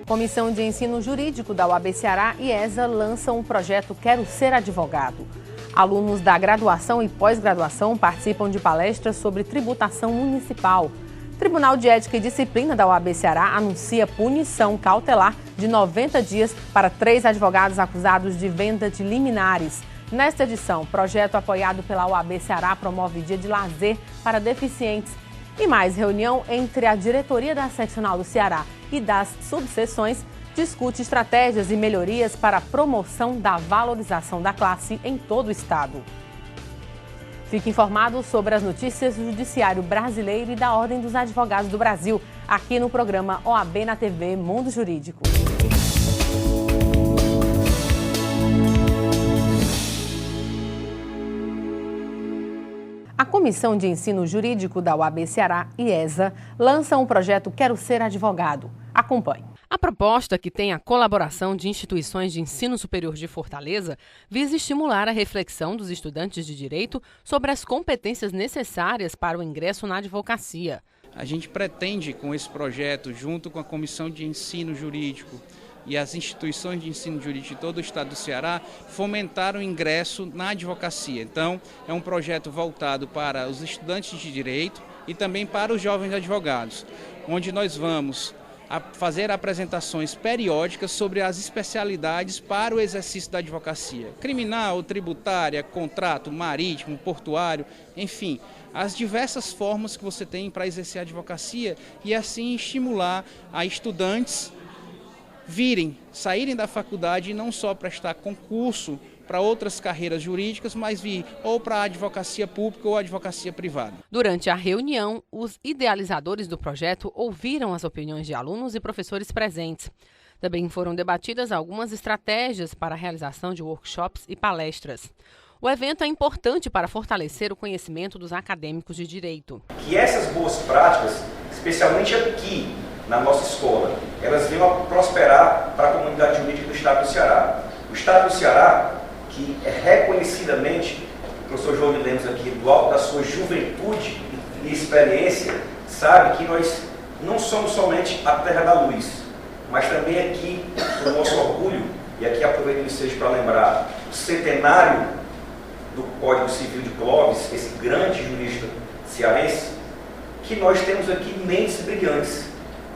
Comissão de Ensino Jurídico da UAB Ceará e ESA lançam o projeto Quero Ser Advogado. Alunos da graduação e pós-graduação participam de palestras sobre tributação municipal. Tribunal de Ética e Disciplina da UAB Ceará anuncia punição cautelar de 90 dias para 3 advogados acusados de venda de liminares. Nesta edição, projeto apoiado pela UAB Ceará promove dia de lazer para deficientes. E mais, reunião entre a diretoria da seccional do Ceará e das subseções discute estratégias e melhorias para a promoção da valorização da classe em todo o estado. Fique informado sobre as notícias do Judiciário Brasileiro e da Ordem dos Advogados do Brasil, aqui no programa OAB na TV Mundo Jurídico. A Comissão de Ensino Jurídico da UAB Ceará e ESA lança um projeto Quero Ser Advogado. Acompanhe. A proposta, que tem a colaboração de instituições de ensino superior de Fortaleza, visa estimular a reflexão dos estudantes de direito sobre as competências necessárias para o ingresso na advocacia. A gente pretende, com esse projeto, junto com a Comissão de Ensino Jurídico e as instituições de ensino jurídico de todo o estado do Ceará, fomentar o ingresso na advocacia. Então, é um projeto voltado para os estudantes de direito e também para os jovens advogados, onde nós vamos fazer apresentações periódicas sobre as especialidades para o exercício da advocacia. Criminal, tributária, contrato, marítimo, portuário, enfim, as diversas formas que você tem para exercer a advocacia e assim estimular a estudantes saírem da faculdade e não só prestar concurso para outras carreiras jurídicas, mas vir ou para a advocacia pública ou a advocacia privada. Durante a reunião, os idealizadores do projeto ouviram as opiniões de alunos e professores presentes. Também foram debatidas algumas estratégias para a realização de workshops e palestras. O evento é importante para fortalecer o conhecimento dos acadêmicos de direito. Que essas boas práticas, especialmente aqui na nossa escola, elas venham a prosperar para a comunidade jurídica do estado do Ceará. O estado do Ceará, que é reconhecidamente, o professor João de Lemos aqui, do alto da sua juventude e experiência, sabe que nós não somos somente a terra da luz, mas também aqui o nosso orgulho, e aqui aproveito o ensejo para lembrar, o centenário do Código Civil de Clóvis, esse grande jurista cearense, que nós temos aqui mentes brilhantes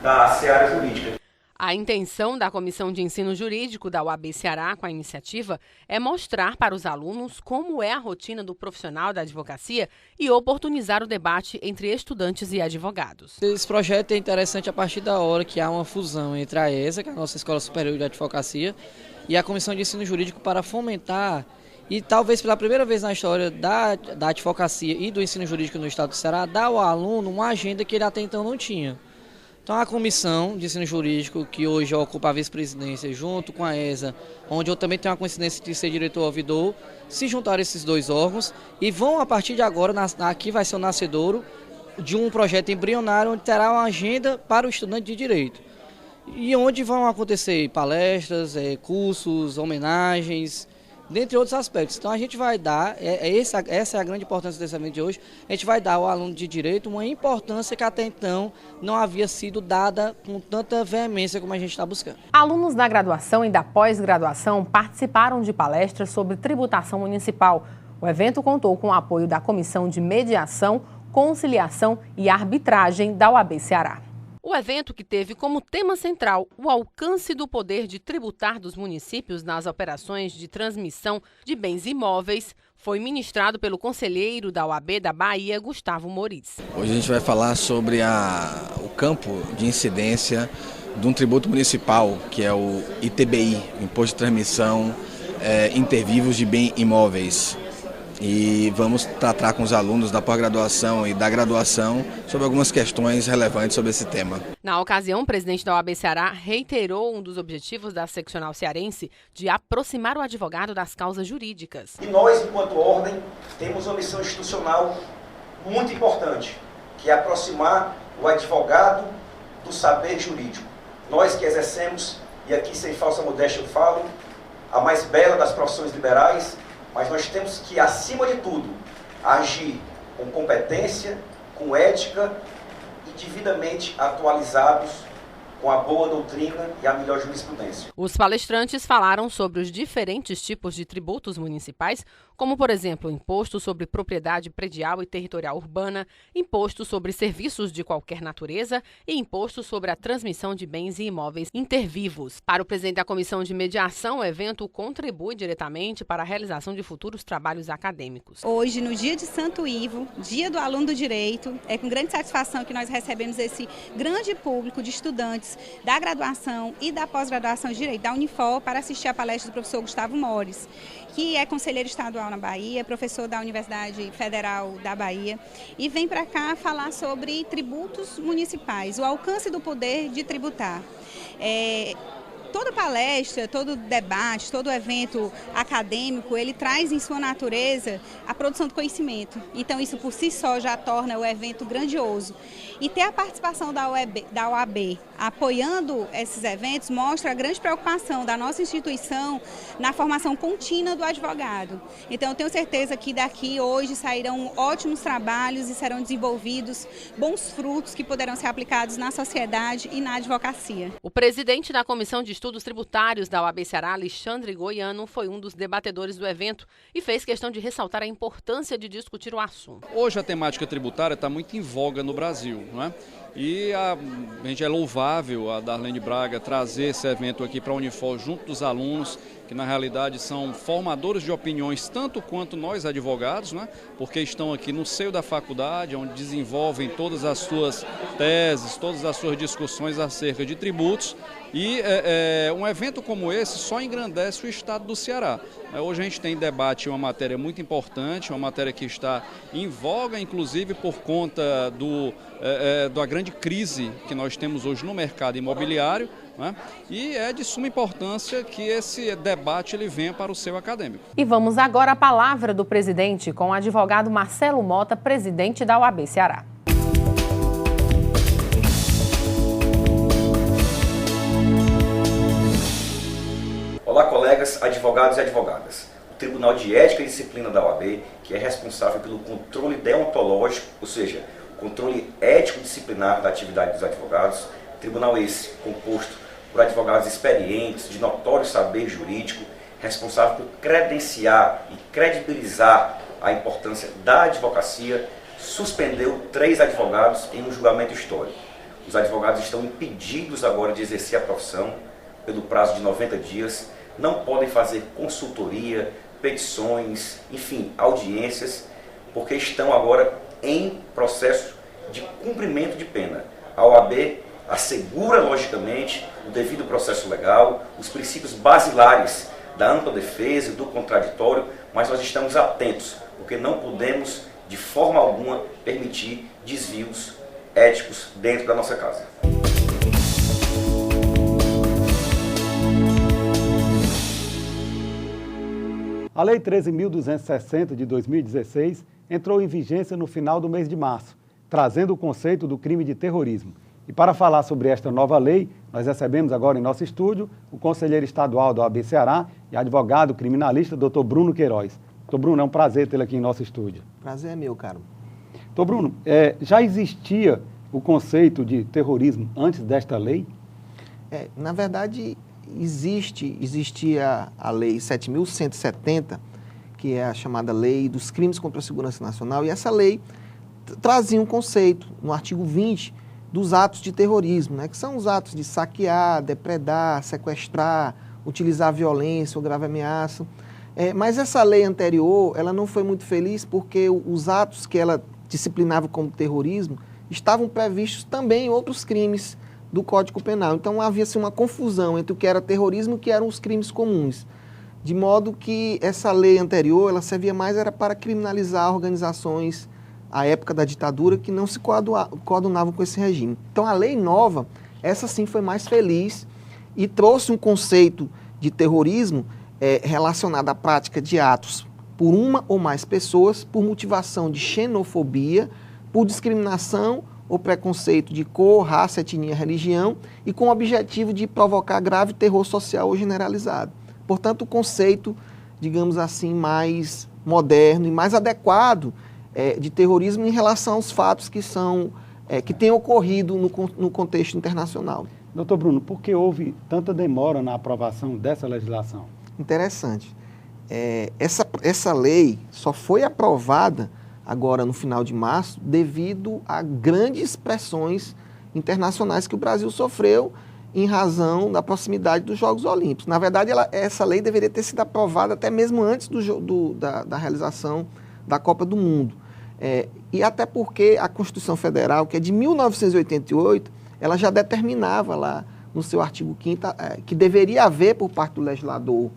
da seara jurídica. A intenção da Comissão de Ensino Jurídico da UAB Ceará com a iniciativa é mostrar para os alunos como é a rotina do profissional da advocacia e oportunizar o debate entre estudantes e advogados. Esse projeto é interessante a partir da hora que há uma fusão entre a ESA, que é a nossa Escola Superior de Advocacia, e a Comissão de Ensino Jurídico para fomentar, e talvez pela primeira vez na história da advocacia e do ensino jurídico no estado do Ceará, dar ao aluno uma agenda que ele até então não tinha. Então a Comissão de Ensino Jurídico, que hoje ocupa a vice-presidência, junto com a ESA, onde eu também tenho a coincidência de ser diretor-ouvidor, se juntaram esses dois órgãos e vão, a partir de agora, aqui vai ser o nascedouro de um projeto embrionário, onde terá uma agenda para o estudante de direito. E onde vão acontecer palestras, cursos, homenagens, dentre outros aspectos. Então a gente vai dar, essa é a grande importância desse evento de hoje, a gente vai dar ao aluno de direito uma importância que até então não havia sido dada com tanta veemência como a gente está buscando. Alunos da graduação e da pós-graduação participaram de palestras sobre tributação municipal. O evento contou com o apoio da Comissão de Mediação, Conciliação e Arbitragem da UAB Ceará. O evento, que teve como tema central o alcance do poder de tributar dos municípios nas operações de transmissão de bens imóveis, foi ministrado pelo conselheiro da UAB da Bahia, Gustavo Moriz. Hoje a gente vai falar sobre o campo de incidência de um tributo municipal, que é o ITBI, Imposto de Transmissão Intervivos de Bens Imóveis. E vamos tratar com os alunos da pós-graduação e da graduação sobre algumas questões relevantes sobre esse tema. Na ocasião, o presidente da UAB Ceará reiterou um dos objetivos da seccional cearense de aproximar o advogado das causas jurídicas. E nós, enquanto ordem, temos uma missão institucional muito importante, que é aproximar o advogado do saber jurídico. Nós que exercemos, e aqui sem falsa modéstia eu falo, a mais bela das profissões liberais, mas nós temos que, acima de tudo, agir com competência, com ética e devidamente atualizados com a boa doutrina e a melhor jurisprudência. Os palestrantes falaram sobre os diferentes tipos de tributos municipais, como, por exemplo, imposto sobre propriedade predial e territorial urbana, imposto sobre serviços de qualquer natureza e imposto sobre a transmissão de bens e imóveis intervivos. Para o presidente da Comissão de Mediação, o evento contribui diretamente para a realização de futuros trabalhos acadêmicos. Hoje, no dia de Santo Ivo, dia do aluno do direito, é com grande satisfação que nós recebemos esse grande público de estudantes da graduação e da pós-graduação de Direito da Unifor para assistir à palestra do professor Gustavo Mores, que é conselheiro estadual na Bahia, professor da Universidade Federal da Bahia, e vem para cá falar sobre tributos municipais, o alcance do poder de tributar. Toda palestra, todo debate, todo evento acadêmico, ele traz em sua natureza a produção do conhecimento. Então isso por si só já torna o evento grandioso. E ter a participação da OAB apoiando esses eventos mostra a grande preocupação da nossa instituição na formação contínua do advogado. Então eu tenho certeza que daqui hoje sairão ótimos trabalhos e serão desenvolvidos bons frutos que poderão ser aplicados na sociedade e na advocacia. O presidente da Comissão de Estudos Tributários da OAB Ceará, Alexandre Goiano, foi um dos debatedores do evento e fez questão de ressaltar a importância de discutir o assunto. Hoje a temática tributária está muito em voga no Brasil, não é? E a gente é louvável a Darlene Braga trazer esse evento aqui para a Unifor junto dos alunos, que na realidade são formadores de opiniões tanto quanto nós advogados, né? Porque estão aqui no seio da faculdade, onde desenvolvem todas as suas teses, todas as suas discussões acerca de tributos. E um evento como esse só engrandece o estado do Ceará. Hoje a gente tem em debate uma matéria muito importante, uma matéria que está em voga, inclusive por conta da grande crise que nós temos hoje no mercado imobiliário, né? E é de suma importância que esse debate ele venha para o seio acadêmico. E vamos agora à palavra do presidente com o advogado Marcelo Mota, presidente da OAB Ceará. Olá, colegas advogados e advogadas. O Tribunal de Ética e Disciplina da OAB, que é responsável pelo controle deontológico, ou seja, o controle ético-disciplinar da atividade dos advogados, tribunal esse composto por advogados experientes, de notório saber jurídico, responsável por credenciar e credibilizar a importância da advocacia, suspendeu 3 advogados em um julgamento histórico. Os advogados estão impedidos agora de exercer a profissão pelo prazo de 90 dias, não podem fazer consultoria, petições, enfim, audiências, porque estão agora em processo de cumprimento de pena. A OAB assegura, logicamente, o devido processo legal, os princípios basilares da ampla defesa e do contraditório, mas nós estamos atentos, porque não podemos, de forma alguma, permitir desvios éticos dentro da nossa casa. A Lei 13.260 de 2016 entrou em vigência no final do mês de março, trazendo o conceito do crime de terrorismo. E para falar sobre esta nova lei, nós recebemos agora em nosso estúdio o conselheiro estadual da OAB Ceará e advogado criminalista, Dr. Bruno Queiroz. Dr. Bruno, é um prazer tê-lo aqui em nosso estúdio. Prazer é meu, caro. Dr. Bruno, já existia o conceito de terrorismo antes desta lei? Na verdade, existia a Lei 7.170, que é a chamada Lei dos Crimes contra a Segurança Nacional, e essa lei trazia um conceito, no artigo 20, dos atos de terrorismo, né, que são os atos de saquear, depredar, sequestrar, utilizar violência ou grave ameaça. Mas essa lei anterior, ela não foi muito feliz porque os atos que ela disciplinava como terrorismo estavam previstos também em outros crimes do Código Penal. Então havia-se uma confusão entre o que era terrorismo e o que eram os crimes comuns. De modo que essa lei anterior, ela servia mais era para criminalizar organizações à época da ditadura que não se coadunavam com esse regime. Então a lei nova, essa sim foi mais feliz e trouxe um conceito de terrorismo relacionado à prática de atos por uma ou mais pessoas por motivação de xenofobia, por discriminação ou preconceito de cor, raça, etnia, religião e com o objetivo de provocar grave terror social ou generalizado. Portanto, o conceito, digamos assim, mais moderno e mais adequado de terrorismo em relação aos fatos que têm ocorrido no contexto internacional. Doutor Bruno, por que houve tanta demora na aprovação dessa legislação? Interessante. Essa lei só foi aprovada agora no final de março devido a grandes pressões internacionais que o Brasil sofreu em razão da proximidade dos Jogos Olímpicos. Na verdade, essa lei deveria ter sido aprovada até mesmo antes da realização da Copa do Mundo. E até porque a Constituição Federal, que é de 1988, ela já determinava lá no seu artigo 5º que deveria haver, por parte do legislador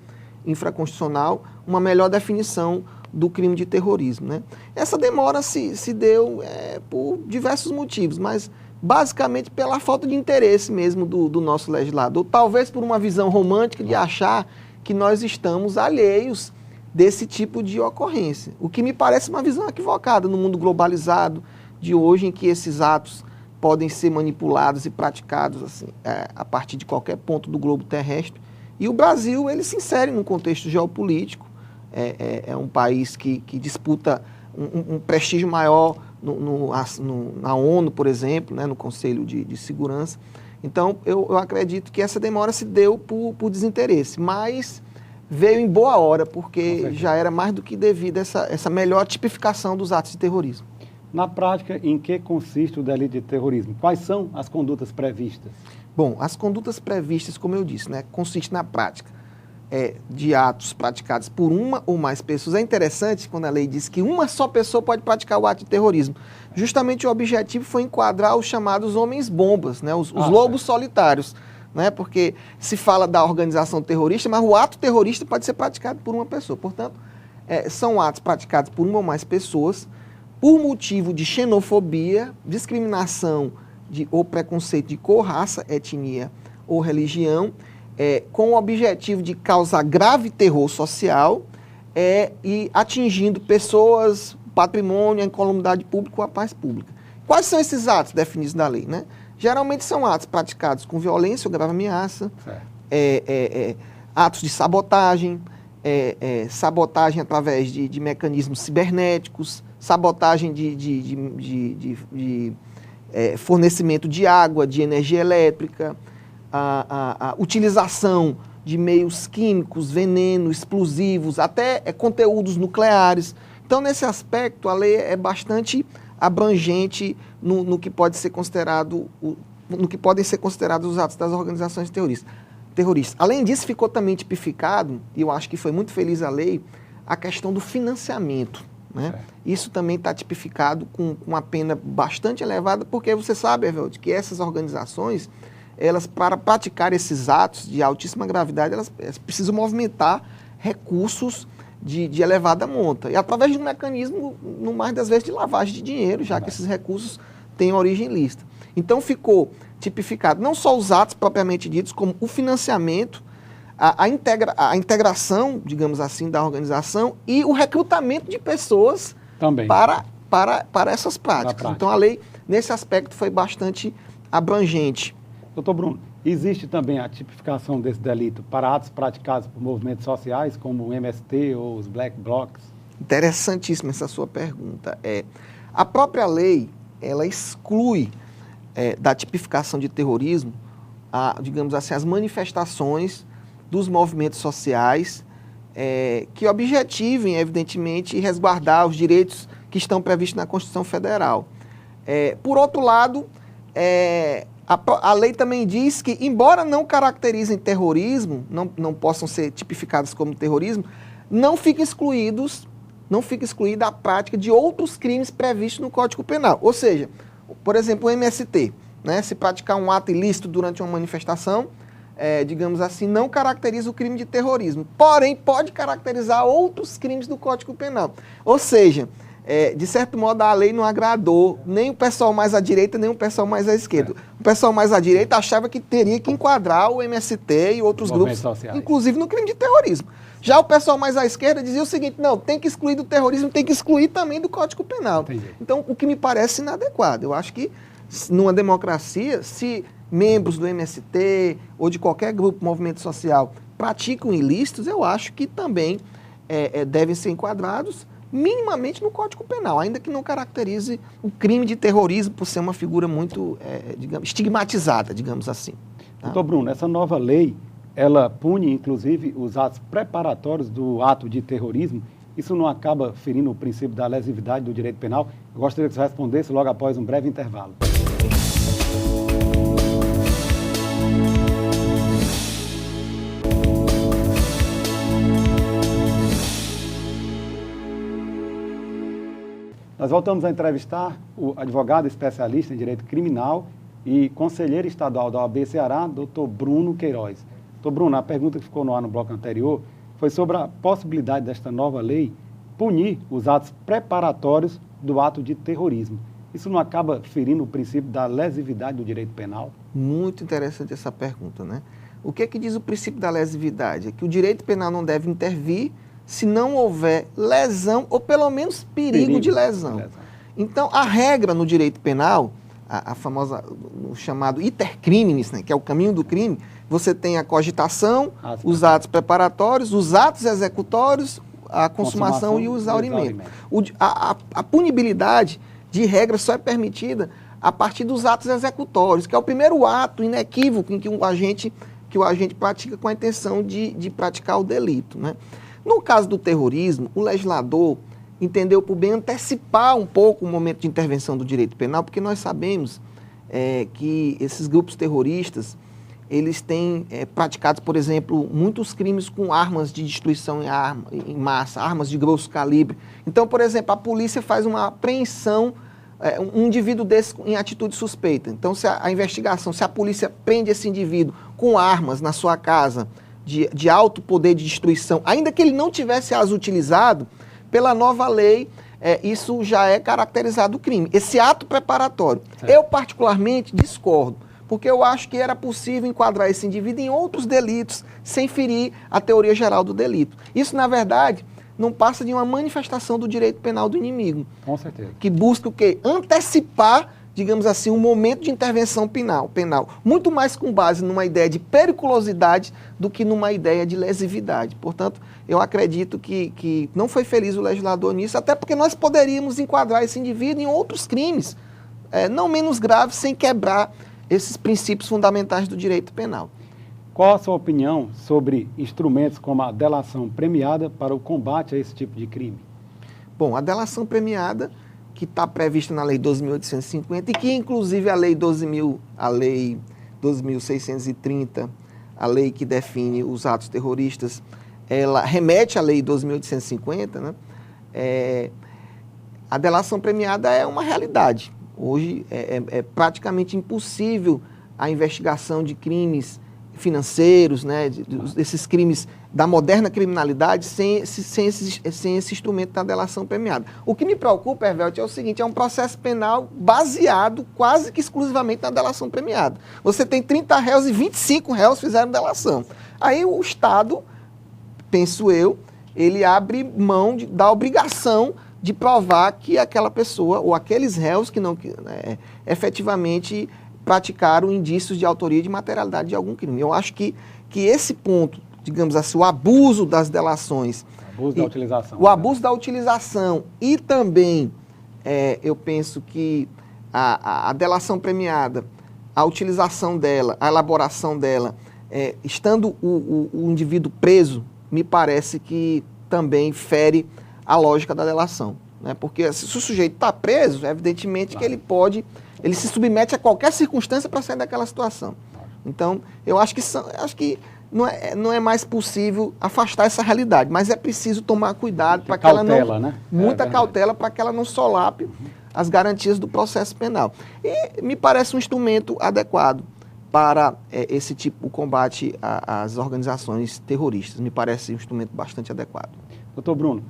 infraconstitucional, uma melhor definição do crime de terrorismo, né? Essa demora se deu por diversos motivos, mas basicamente pela falta de interesse mesmo do nosso legislador, talvez por uma visão romântica de achar que nós estamos alheios desse tipo de ocorrência, o que me parece uma visão equivocada no mundo globalizado de hoje, em que esses atos podem ser manipulados e praticados assim, a partir de qualquer ponto do globo terrestre. E o Brasil, ele se insere num contexto geopolítico, é um país que disputa um prestígio maior na ONU, por exemplo, né, no Conselho de Segurança. Então, eu acredito que essa demora se deu por desinteresse, mas veio em boa hora, porque já era mais do que devida essa melhor tipificação dos atos de terrorismo. Na prática, em que consiste o delito de terrorismo? Quais são as condutas previstas? Bom, as condutas previstas, como eu disse, né, consiste na prática de atos praticados por uma ou mais pessoas. É interessante quando a lei diz que uma só pessoa pode praticar o ato de terrorismo. Justamente o objetivo foi enquadrar os chamados homens-bombas, né, os lobos solitários, né, porque se fala da organização terrorista, mas o ato terrorista pode ser praticado por uma pessoa. Portanto, são atos praticados por uma ou mais pessoas por motivo de xenofobia, discriminação ou preconceito de cor, raça, etnia ou religião, com o objetivo de causar grave terror social e atingindo pessoas, patrimônio, a incolumidade pública ou a paz pública. Quais são esses atos definidos na lei, né? Geralmente são atos praticados com violência ou grave ameaça, atos de sabotagem, sabotagem através de mecanismos cibernéticos, sabotagem de fornecimento de água, de energia elétrica, a utilização de meios químicos, veneno, explosivos, até conteúdos nucleares. Então, nesse aspecto, a lei é bastante abrangente no que pode ser considerado, no que podem ser considerados os atos das organizações terroristas. Além disso, ficou também tipificado, e eu acho que foi muito feliz a lei, a questão do financiamento, né? Isso também está tipificado com uma pena bastante elevada, porque você sabe, Evaldo, que essas organizações, elas, para praticar esses atos de altíssima gravidade, elas precisam movimentar recursos de elevada monta. E através de um mecanismo, no mais das vezes, de lavagem de dinheiro, já que esses recursos têm origem lícita. Então ficou tipificado não só os atos propriamente ditos, como o financiamento, a integração, digamos assim, da organização e o recrutamento de pessoas também para essas práticas. Então a lei, nesse aspecto, foi bastante abrangente. Doutor Bruno, existe também a tipificação desse delito para atos praticados por movimentos sociais, como o MST ou os Black Blocs? Interessantíssima essa sua pergunta. A própria lei, ela exclui da tipificação de terrorismo, digamos assim, as manifestações dos movimentos sociais que objetivem, evidentemente, resguardar os direitos que estão previstos na Constituição Federal. Por outro lado, a lei também diz que, embora não caracterizem terrorismo, não possam ser tipificadas como terrorismo, não fica excluída a prática de outros crimes previstos no Código Penal. Ou seja, por exemplo, o MST, né, se praticar um ato ilícito durante uma manifestação, digamos assim, não caracteriza o crime de terrorismo. Porém, pode caracterizar outros crimes do Código Penal. Ou seja, de certo modo, a lei não agradou nem o pessoal mais à direita, nem o pessoal mais à esquerda. O pessoal mais à direita achava que teria que enquadrar o MST e outros grupos, sociais, inclusive no crime de terrorismo. Já o pessoal mais à esquerda dizia o seguinte: não, tem que excluir do terrorismo, tem que excluir também do Código Penal. Entendi. Então, o que me parece inadequado. Eu acho que, numa democracia, se membros do MST ou de qualquer grupo, movimento social, praticam ilícitos, eu acho que também devem ser enquadrados, minimamente no Código Penal, ainda que não caracterize o crime de terrorismo por ser uma figura muito, digamos, estigmatizada, digamos assim. Tá? Doutor Bruno, essa nova lei, ela pune, inclusive, os atos preparatórios do ato de terrorismo. Isso não acaba ferindo o princípio da lesividade do direito penal? Eu gostaria que você respondesse logo após um breve intervalo. Nós voltamos a entrevistar o advogado especialista em direito criminal e conselheiro estadual da OAB Ceará, doutor Bruno Queiroz. Doutor Bruno, a pergunta que ficou no ar no bloco anterior foi sobre a possibilidade desta nova lei punir os atos preparatórios do ato de terrorismo. Isso não acaba ferindo o princípio da lesividade do direito penal? Muito interessante essa pergunta, né? O que é que diz o princípio da lesividade? É que o direito penal não deve intervir se não houver lesão ou pelo menos perigo de lesão. Então, a regra no direito penal, a famosa, o chamado iter criminis, né, que é o caminho do crime, você tem a cogitação, os atos preparatórios, os atos executórios, a consumação e o exaurimento. A punibilidade, de regra, só é permitida a partir dos atos executórios, que é o primeiro ato inequívoco em que o agente pratica com a intenção de praticar o delito, né? No caso do terrorismo, o legislador entendeu por bem antecipar um pouco o momento de intervenção do direito penal, porque nós sabemos que esses grupos terroristas, eles têm praticado, por exemplo, muitos crimes com armas de destruição em massa, armas de grosso calibre. Então, por exemplo, a polícia faz uma apreensão, um indivíduo desse em atitude suspeita. Então, se a investigação, se a polícia prende esse indivíduo com armas na sua casa, de alto poder de destruição, ainda que ele não tivesse as utilizado, pela nova lei, isso já é caracterizado crime. Esse ato preparatório, eu particularmente discordo, porque eu acho que era possível enquadrar esse indivíduo em outros delitos, sem ferir a teoria geral do delito. Isso, na verdade, não passa de uma manifestação do direito penal do inimigo. Com certeza. Que busca o quê? Antecipar, digamos assim, um momento de intervenção penal, muito mais com base numa ideia de periculosidade do que numa ideia de lesividade. Portanto, eu acredito que não foi feliz o legislador nisso, até porque nós poderíamos enquadrar esse indivíduo em outros crimes, não menos graves, sem quebrar esses princípios fundamentais do direito penal. Qual a sua opinião sobre instrumentos como a delação premiada para o combate a esse tipo de crime? Bom, a delação premiada, que está prevista na Lei 12.850 e que, inclusive, a Lei 12.630, a lei que define os atos terroristas, ela remete à Lei 12.850, né? A delação premiada é uma realidade. Hoje é praticamente impossível a investigação de crimes financeiros, né, desses crimes da moderna criminalidade sem esse instrumento da delação premiada. O que me preocupa, Hervelt, é o seguinte, é um processo penal baseado quase que exclusivamente na delação premiada. Você tem 30 réus e 25 réus fizeram delação. Aí o Estado, penso eu, ele abre mão da obrigação de provar que aquela pessoa ou aqueles réus que não efetivamente praticaram indícios de autoria e de materialidade de algum crime. Eu acho que esse ponto, digamos assim, o abuso das delações, o abuso da utilização e também, eu penso que a delação premiada, a utilização dela, a elaboração dela, estando o indivíduo preso, me parece que também fere a lógica da delação, né? Porque se o sujeito está preso, evidentemente que ele se submete a qualquer circunstância para sair daquela situação. Então, eu acho que não é mais possível afastar essa realidade, mas é preciso tomar cuidado para que ela não... Né? Muita cautela para que ela não solape as garantias do processo penal. E me parece um instrumento adequado para o combate às organizações terroristas. Me parece um instrumento bastante adequado. Doutor Bruno,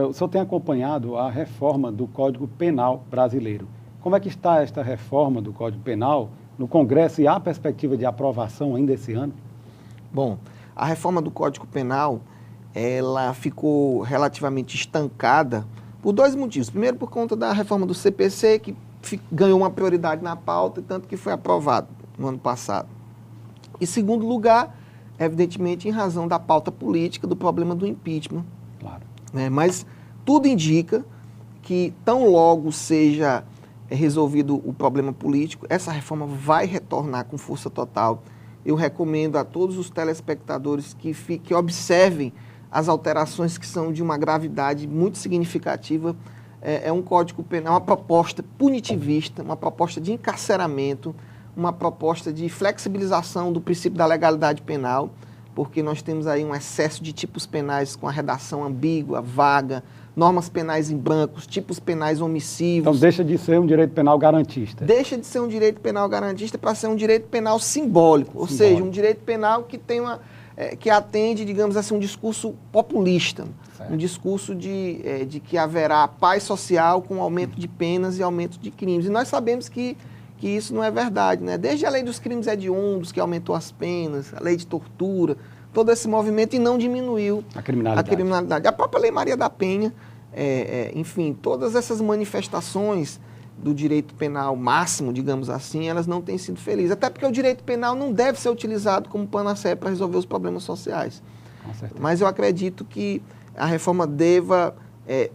o senhor tem acompanhado a reforma do Código Penal brasileiro. Como é que está esta reforma do Código Penal no Congresso e há perspectiva de aprovação ainda esse ano? Bom, a reforma do Código Penal, ela ficou relativamente estancada por dois motivos. Primeiro, por conta da reforma do CPC, que ganhou uma prioridade na pauta, tanto que foi aprovado no ano passado. E segundo lugar, evidentemente, em razão da pauta política do problema do impeachment. Claro. Mas tudo indica que tão logo seja resolvido o problema político, essa reforma vai retornar com força total. Eu recomendo a todos os telespectadores que observem as alterações que são de uma gravidade muito significativa. É um Código Penal, uma proposta punitivista, uma proposta de encarceramento, uma proposta de flexibilização do princípio da legalidade penal, porque nós temos aí um excesso de tipos penais com a redação ambígua, vaga, normas penais em brancos, tipos penais omissivos. Então deixa de ser um direito penal garantista. Deixa de ser um direito penal garantista para ser um direito penal simbólico, ou seja, um direito penal que tem que atende, digamos assim, um discurso populista, certo. Um discurso de que haverá paz social com aumento de penas e aumento de crimes. E nós sabemos que isso não é verdade, né? Desde a lei dos crimes hediondos, que aumentou as penas, a lei de tortura, todo esse movimento e não diminuiu a criminalidade. A própria Lei Maria da Penha, enfim, todas essas manifestações do direito penal máximo, digamos assim, elas não têm sido felizes. Até porque o direito penal não deve ser utilizado como panaceia para resolver os problemas sociais. Mas eu acredito que a reforma deva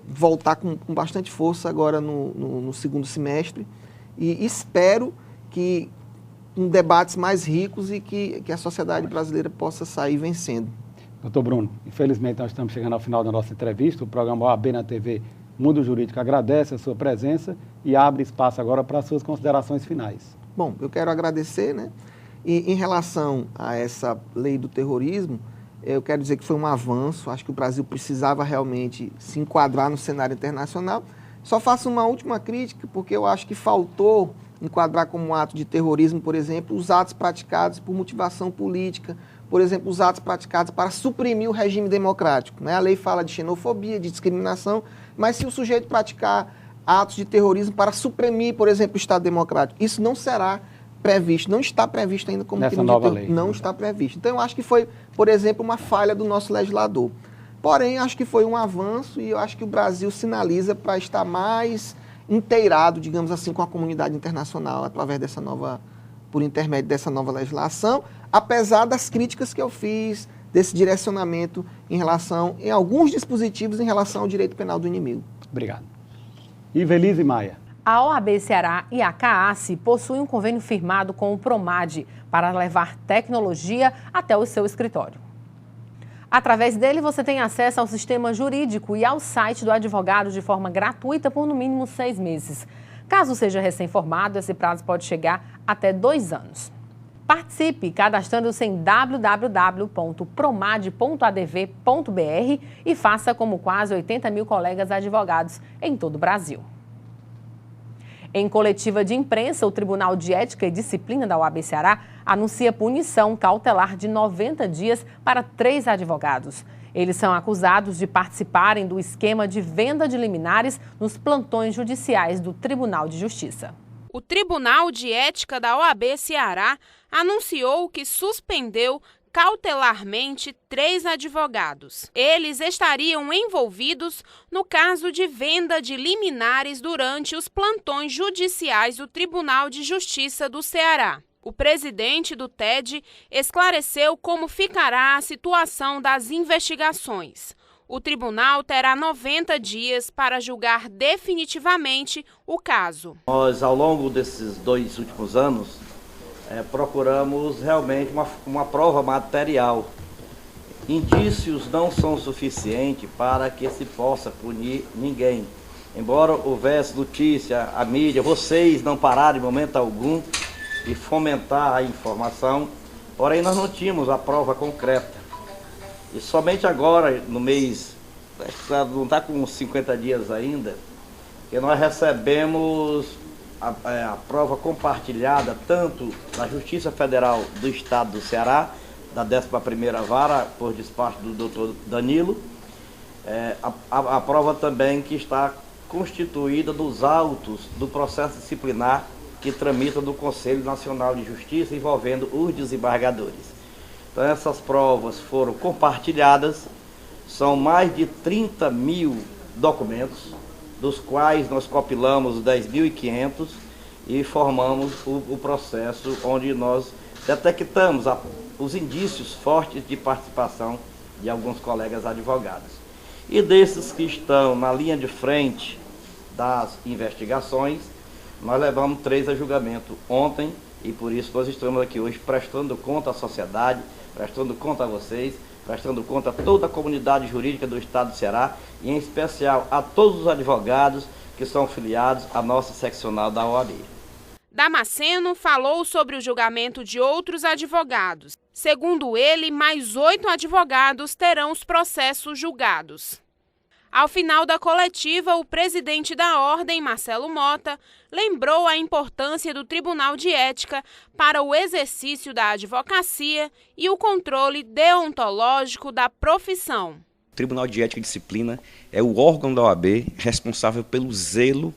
voltar com bastante força agora no segundo semestre e espero que com debates mais ricos e que a sociedade brasileira possa sair vencendo. Doutor Bruno, infelizmente nós estamos chegando ao final da nossa entrevista. O programa OAB na TV Mundo Jurídico agradece a sua presença e abre espaço agora para as suas considerações finais. Bom, eu quero agradecer, né? E em relação a essa lei do terrorismo, eu quero dizer que foi um avanço. Acho que o Brasil precisava realmente se enquadrar no cenário internacional. Só faço uma última crítica, porque eu acho que faltou enquadrar como um ato de terrorismo, por exemplo, os atos praticados por motivação política, por exemplo, os atos praticados para suprimir o regime democrático, né? A lei fala de xenofobia, de discriminação, mas se o sujeito praticar atos de terrorismo para suprimir, por exemplo, o Estado democrático, isso não será previsto, não está previsto ainda como crime de terrorismo. Não está previsto. Então, eu acho que foi, por exemplo, uma falha do nosso legislador. Porém, acho que foi um avanço e eu acho que o Brasil sinaliza para estar mais inteirado, digamos assim, com a comunidade internacional através por intermédio dessa nova legislação, apesar das críticas que eu fiz desse direcionamento em alguns dispositivos em relação ao direito penal do inimigo. Obrigado. Ivelise Maia. A OAB Ceará e a CAASE possuem um convênio firmado com o PROMAD para levar tecnologia até o seu escritório. Através dele, você tem acesso ao sistema jurídico e ao site do advogado de forma gratuita por no mínimo 6 meses. Caso seja recém-formado, esse prazo pode chegar até 2 anos. Participe cadastrando-se em www.promad.adv.br e faça como quase 80 mil colegas advogados em todo o Brasil. Em coletiva de imprensa, o Tribunal de Ética e Disciplina da OAB Ceará anuncia punição cautelar de 90 dias para 3 advogados. Eles são acusados de participarem do esquema de venda de liminares nos plantões judiciais do Tribunal de Justiça. O Tribunal de Ética da OAB Ceará anunciou que suspendeu cautelarmente 3 advogados. Eles estariam envolvidos no caso de venda de liminares durante os plantões judiciais do Tribunal de Justiça do Ceará. O presidente do TED esclareceu como ficará a situação das investigações. O tribunal terá 90 dias para julgar definitivamente o caso. Nós, ao longo desses 2 últimos anos, procuramos realmente uma prova material. Indícios não são suficientes para que se possa punir ninguém. Embora houvesse notícia, a mídia, vocês não pararam em momento algum de fomentar a informação, porém nós não tínhamos a prova concreta. E somente agora, no mês, não está com uns 50 dias ainda, que nós recebemos a prova compartilhada tanto da Justiça Federal do Estado do Ceará, da 11ª Vara, por despacho do doutor Danilo, a prova também que está constituída dos autos do processo disciplinar que tramita do Conselho Nacional de Justiça envolvendo os desembargadores. Então essas provas foram compartilhadas, são mais de 30 mil documentos, dos quais nós compilamos 10.500 e formamos o processo onde nós detectamos os indícios fortes de participação de alguns colegas advogados. E desses que estão na linha de frente das investigações, nós levamos 3 a julgamento ontem e por isso nós estamos aqui hoje prestando conta à sociedade, prestando conta a vocês, prestando conta a toda a comunidade jurídica do Estado do Ceará e em especial a todos os advogados que são filiados à nossa seccional da OAB. Damasceno falou sobre o julgamento de outros advogados. Segundo ele, mais 8 advogados terão os processos julgados. Ao final da coletiva, o presidente da Ordem, Marcelo Mota, lembrou a importância do Tribunal de Ética para o exercício da advocacia e o controle deontológico da profissão. O Tribunal de Ética e Disciplina é o órgão da OAB responsável pelo zelo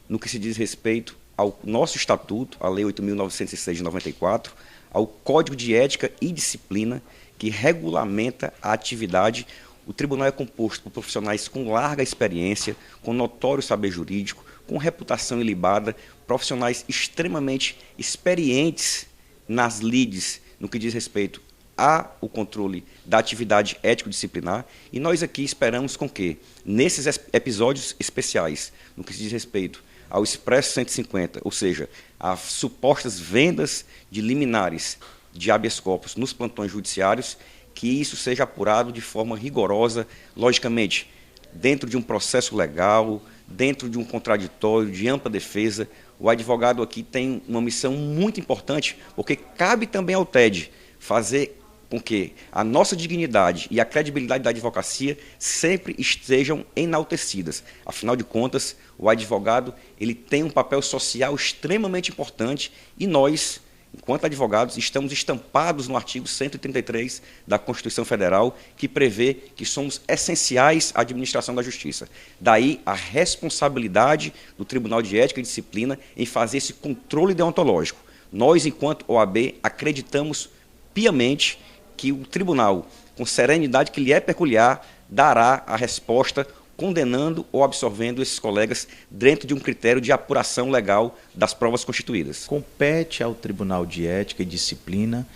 no que se diz respeito ao nosso Estatuto, a Lei 8.906 de 94, ao Código de Ética e Disciplina, que regulamenta a atividade. O tribunal é composto por profissionais com larga experiência, com notório saber jurídico, com reputação ilibada, profissionais extremamente experientes nas lides no que diz respeito ao controle da atividade ético-disciplinar. E nós aqui esperamos com que, nesses episódios especiais, no que diz respeito ao Expresso 150, ou seja, as supostas vendas de liminares de habeas corpus nos plantões judiciários, que isso seja apurado de forma rigorosa, logicamente, dentro de um processo legal, dentro de um contraditório, de ampla defesa. O advogado aqui tem uma missão muito importante, porque cabe também ao TED fazer com que a nossa dignidade e a credibilidade da advocacia sempre estejam enaltecidas. Afinal de contas, o advogado ele tem um papel social extremamente importante e nós, enquanto advogados, estamos estampados no artigo 133 da Constituição Federal, que prevê que somos essenciais à administração da justiça. Daí a responsabilidade do Tribunal de Ética e Disciplina em fazer esse controle deontológico. Nós, enquanto OAB, acreditamos piamente que o tribunal, com serenidade que lhe é peculiar, dará a resposta condenando ou absolvendo esses colegas dentro de um critério de apuração legal das provas constituídas. Compete ao Tribunal de Ética e Disciplina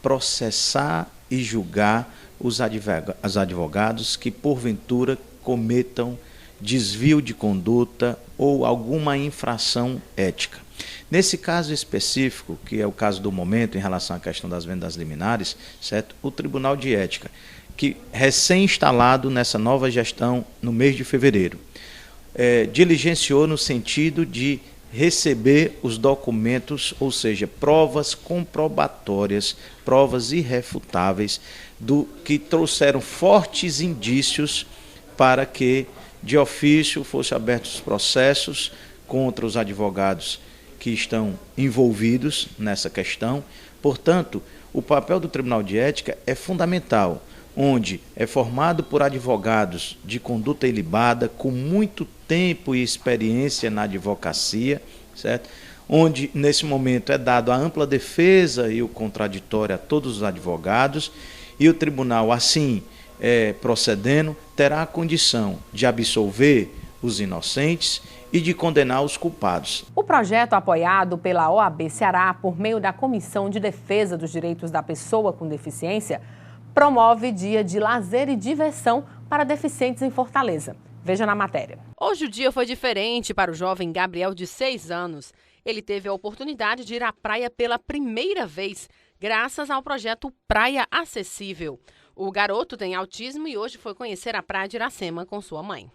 processar e julgar os advogados que, porventura, cometam desvio de conduta ou alguma infração ética. Nesse caso específico, que é o caso do momento em relação à questão das vendas liminares, certo? O Tribunal de Ética, que recém-instalado nessa nova gestão no mês de fevereiro, diligenciou no sentido de receber os documentos, ou seja, provas comprobatórias, provas irrefutáveis, que trouxeram fortes indícios para que, de ofício, fossem abertos os processos contra os advogados que estão envolvidos nessa questão. Portanto, o papel do Tribunal de Ética é fundamental, onde é formado por advogados de conduta ilibada, com muito tempo e experiência na advocacia, certo? Onde, nesse momento, é dado a ampla defesa e o contraditório a todos os advogados, e o tribunal, assim, procedendo, terá a condição de absolver os inocentes e de condenar os culpados. O projeto apoiado pela OAB Ceará, por meio da Comissão de Defesa dos Direitos da Pessoa com Deficiência, promove dia de lazer e diversão para deficientes em Fortaleza. Veja na matéria. Hoje o dia foi diferente para o jovem Gabriel, de 6 anos. Ele teve a oportunidade de ir à praia pela primeira vez, graças ao projeto Praia Acessível. O garoto tem autismo e hoje foi conhecer a praia de Iracema com sua mãe.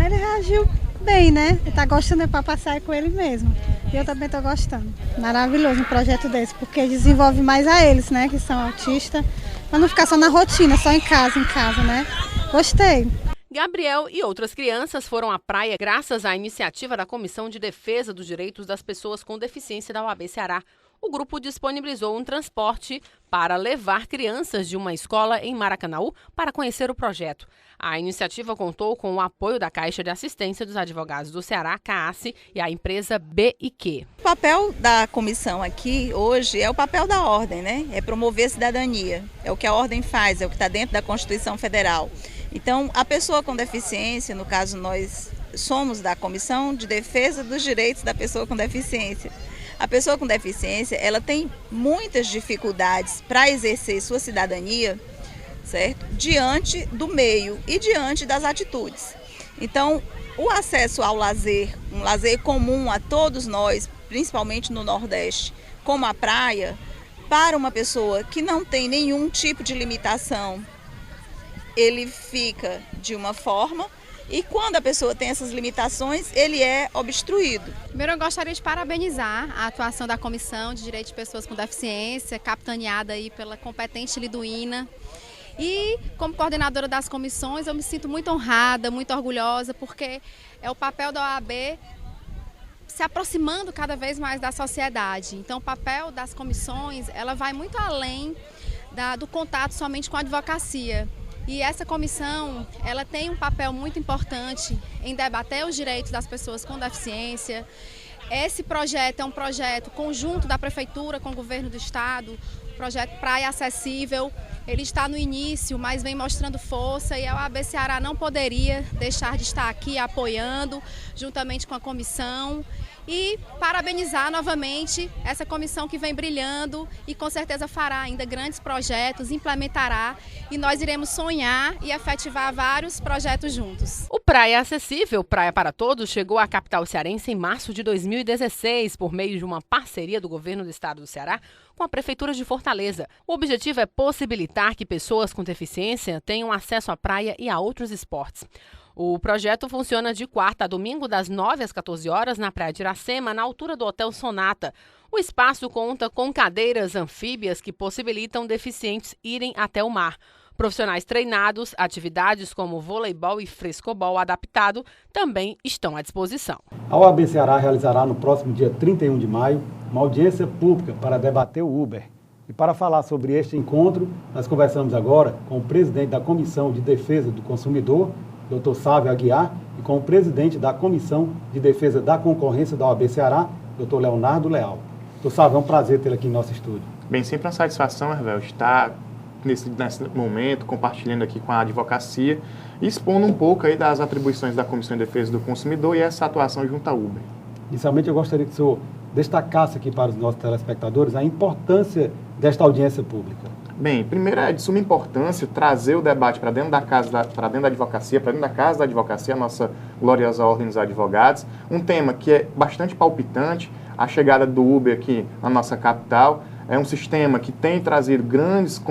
Ele reagiu bem, né? Ele tá gostando para passear com ele mesmo. E eu também tô gostando. Maravilhoso um projeto desse, porque desenvolve mais a eles, né? Que são autistas, para não ficar só na rotina, só em casa, né? Gostei. Gabriel e outras crianças foram à praia graças à iniciativa da Comissão de Defesa dos Direitos das Pessoas com Deficiência da OAB Ceará. O grupo disponibilizou um transporte para levar crianças de uma escola em Maracanaú para conhecer o projeto. A iniciativa contou com o apoio da Caixa de Assistência dos Advogados do Ceará, CAASSE, e a empresa B&Q. O papel da comissão aqui hoje é o papel da ordem, né? É promover a cidadania. É o que a ordem faz, é o que está dentro da Constituição Federal. Então, a pessoa com deficiência, no caso nós somos da Comissão de Defesa dos Direitos da Pessoa com Deficiência. A pessoa com deficiência, ela tem muitas dificuldades para exercer sua cidadania, certo? Diante do meio e diante das atitudes. Então, o acesso ao lazer, um lazer comum a todos nós, principalmente no Nordeste, como a praia, para uma pessoa que não tem nenhum tipo de limitação, ele fica de uma forma, e quando a pessoa tem essas limitações, ele é obstruído. Primeiro, eu gostaria de parabenizar a atuação da Comissão de Direitos de Pessoas com Deficiência, capitaneada aí pela competente Liduína. E, como coordenadora das comissões, eu me sinto muito honrada, muito orgulhosa, porque é o papel da OAB se aproximando cada vez mais da sociedade. Então, o papel das comissões, ela vai muito além do contato somente com a advocacia. E essa comissão, ela tem um papel muito importante em debater os direitos das pessoas com deficiência. Esse projeto é um projeto conjunto da Prefeitura com o Governo do Estado, o projeto Praia Acessível. Ele está no início, mas vem mostrando força, e a OAB Ceará não poderia deixar de estar aqui apoiando, juntamente com a comissão. E parabenizar novamente essa comissão que vem brilhando e com certeza fará ainda grandes projetos, implementará, e nós iremos sonhar e efetivar vários projetos juntos. O Praia Acessível, Praia para Todos, chegou à capital cearense em março de 2016 por meio de uma parceria do Governo do Estado do Ceará com a Prefeitura de Fortaleza. O objetivo é possibilitar que pessoas com deficiência tenham acesso à praia e a outros esportes. O projeto funciona de quarta a domingo, das 9 às 14 horas, na Praia de Iracema, na altura do Hotel Sonata. O espaço conta com cadeiras anfíbias que possibilitam deficientes irem até o mar. Profissionais treinados, atividades como voleibol e frescobol adaptado também estão à disposição. A OAB Ceará realizará no próximo dia 31 de maio uma audiência pública para debater o Uber. E para falar sobre este encontro, nós conversamos agora com o presidente da Comissão de Defesa do Consumidor, Dr. Sávio Aguiar, e com o presidente da Comissão de Defesa da Concorrência da OAB Ceará, Dr. Leonardo Leal. Dr. Sávio, é um prazer tê-lo aqui em nosso estúdio. Bem, sempre uma satisfação, Hervel, estar nesse momento compartilhando aqui com a advocacia e expondo um pouco aí das atribuições da Comissão de Defesa do Consumidor e essa atuação junto à Uber. Inicialmente, eu gostaria que o senhor destacasse aqui para os nossos telespectadores a importância desta audiência pública. Bem, primeiro é de suma importância trazer o debate para dentro da casa, para dentro da advocacia, para dentro da casa da advocacia, a nossa gloriosa Ordem dos Advogados, um tema que é bastante palpitante, a chegada do Uber aqui na nossa capital. É um sistema que tem trazido grandes,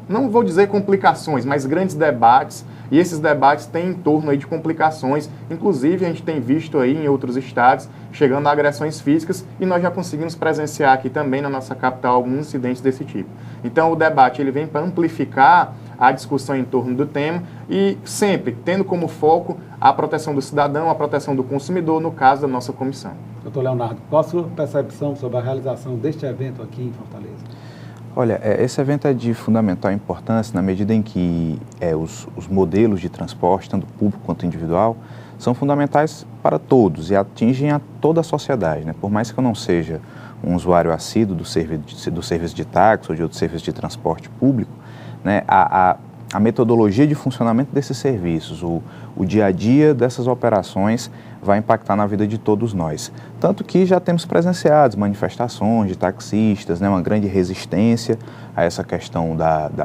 não vou dizer complicações, mas grandes debates, e esses debates têm em torno aí de complicações. Inclusive, a gente tem visto aí em outros estados, chegando a agressões físicas, e nós já conseguimos presenciar aqui também na nossa capital alguns incidentes desse tipo. Então, o debate ele vem para amplificar a discussão em torno do tema e sempre tendo como foco a proteção do cidadão, a proteção do consumidor, no caso da nossa comissão. Doutor Leonardo, qual a sua percepção sobre a realização deste evento aqui em Fortaleza? Olha, esse evento é de fundamental importância na medida em que os modelos de transporte, tanto público quanto individual, são fundamentais para todos e atingem a toda a sociedade, né? Por mais que eu não seja um usuário assíduo do serviço de táxi ou de outro serviço de transporte público, né, a metodologia de funcionamento desses serviços, o dia a dia dessas operações vai impactar na vida de todos nós. Tanto que já temos presenciado manifestações de taxistas, né, uma grande resistência a essa questão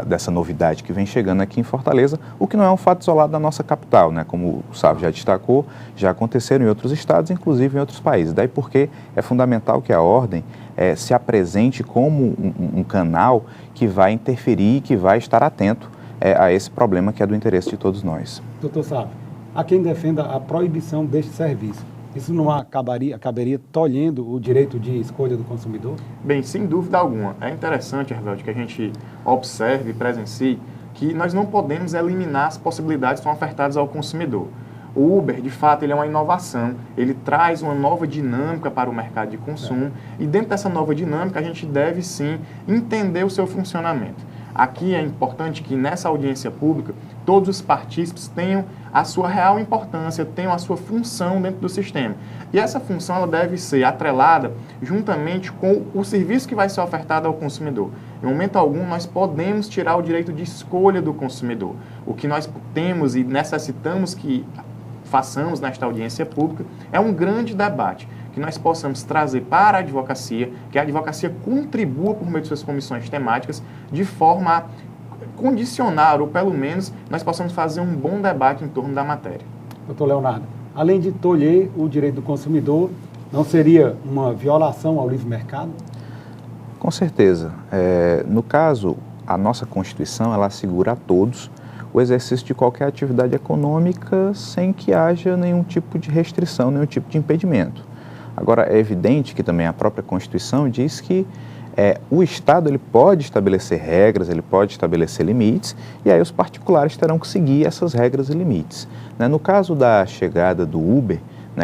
dessa novidade que vem chegando aqui em Fortaleza, o que não é um fato isolado da nossa capital, né? Como o Sávio já destacou, já aconteceram em outros estados, inclusive em outros países. Daí porque é fundamental que a Ordem se apresente como um canal que vai interferir, que vai estar atento a esse problema que é do interesse de todos nós. Doutor Sávio, há quem defenda a proibição deste serviço. Isso não acabaria tolhendo o direito de escolha do consumidor? Bem, sem dúvida alguma. É interessante, Hervelde, que a gente observe e presencie que nós não podemos eliminar as possibilidades que são ofertadas ao consumidor. O Uber, de fato, ele é uma inovação, ele traz uma nova dinâmica para o mercado de consumo e dentro dessa nova dinâmica a gente deve sim entender o seu funcionamento. Aqui é importante que nessa audiência pública todos os partícipes tenham a sua real importância, tenham a sua função dentro do sistema. E essa função ela deve ser atrelada juntamente com o serviço que vai ser ofertado ao consumidor. Em momento algum nós podemos tirar o direito de escolha do consumidor. O que nós temos e necessitamos que façamos nesta audiência pública é um grande debate, que nós possamos trazer para a advocacia, que a advocacia contribua por meio de suas comissões temáticas, de forma a condicionar, ou pelo menos nós possamos fazer um bom debate em torno da matéria. Doutor Leonardo, além de tolher o direito do consumidor, não seria uma violação ao livre mercado? Com certeza. No caso, a nossa Constituição, ela assegura a todos o exercício de qualquer atividade econômica sem que haja nenhum tipo de restrição, nenhum tipo de impedimento. Agora, é evidente que também a própria Constituição diz que o Estado ele pode estabelecer regras, ele pode estabelecer limites, e aí os particulares terão que seguir essas regras e limites. No caso da chegada do Uber,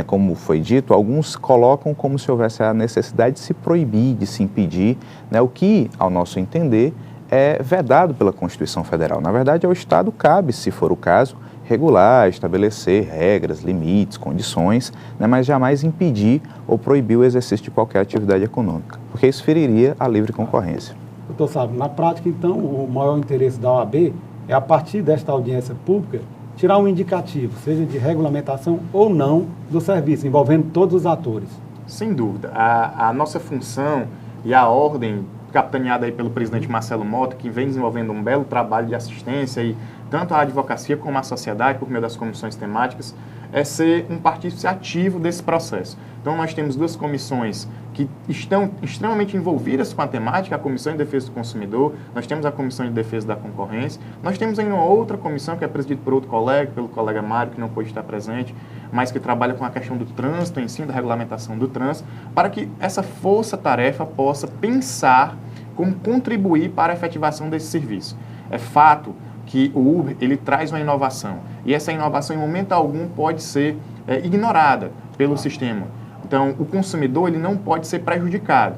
como foi dito, alguns colocam como se houvesse a necessidade de se proibir, de se impedir, o que, ao nosso entender, é vedado pela Constituição Federal. Na verdade, ao Estado cabe, se for o caso, regular, estabelecer regras, limites, condições, mas jamais impedir ou proibir o exercício de qualquer atividade econômica, porque isso feriria a livre concorrência. Doutor Sábio, na prática, então, o maior interesse da OAB é, a partir desta audiência pública, tirar um indicativo, seja de regulamentação ou não, do serviço, envolvendo todos os atores. Sem dúvida. A nossa função e a ordem, capitaneada aí pelo presidente Marcelo Mota, que vem desenvolvendo um belo trabalho de assistência e tanto a advocacia como a sociedade, por meio das comissões temáticas, é ser um partícipe ativo desse processo. Então, nós temos duas comissões que estão extremamente envolvidas com a temática, a Comissão de Defesa do Consumidor, nós temos a Comissão de Defesa da Concorrência, nós temos ainda uma outra comissão que é presidida por outro colega, pelo colega Mário, que não pôde estar presente, mas que trabalha com a questão do trânsito em si, da regulamentação do trânsito, para que essa força-tarefa possa pensar como contribuir para a efetivação desse serviço. É fato que o Uber ele traz uma inovação e essa inovação em momento algum pode ser ignorada pelo sistema. Então, o consumidor ele não pode ser prejudicado,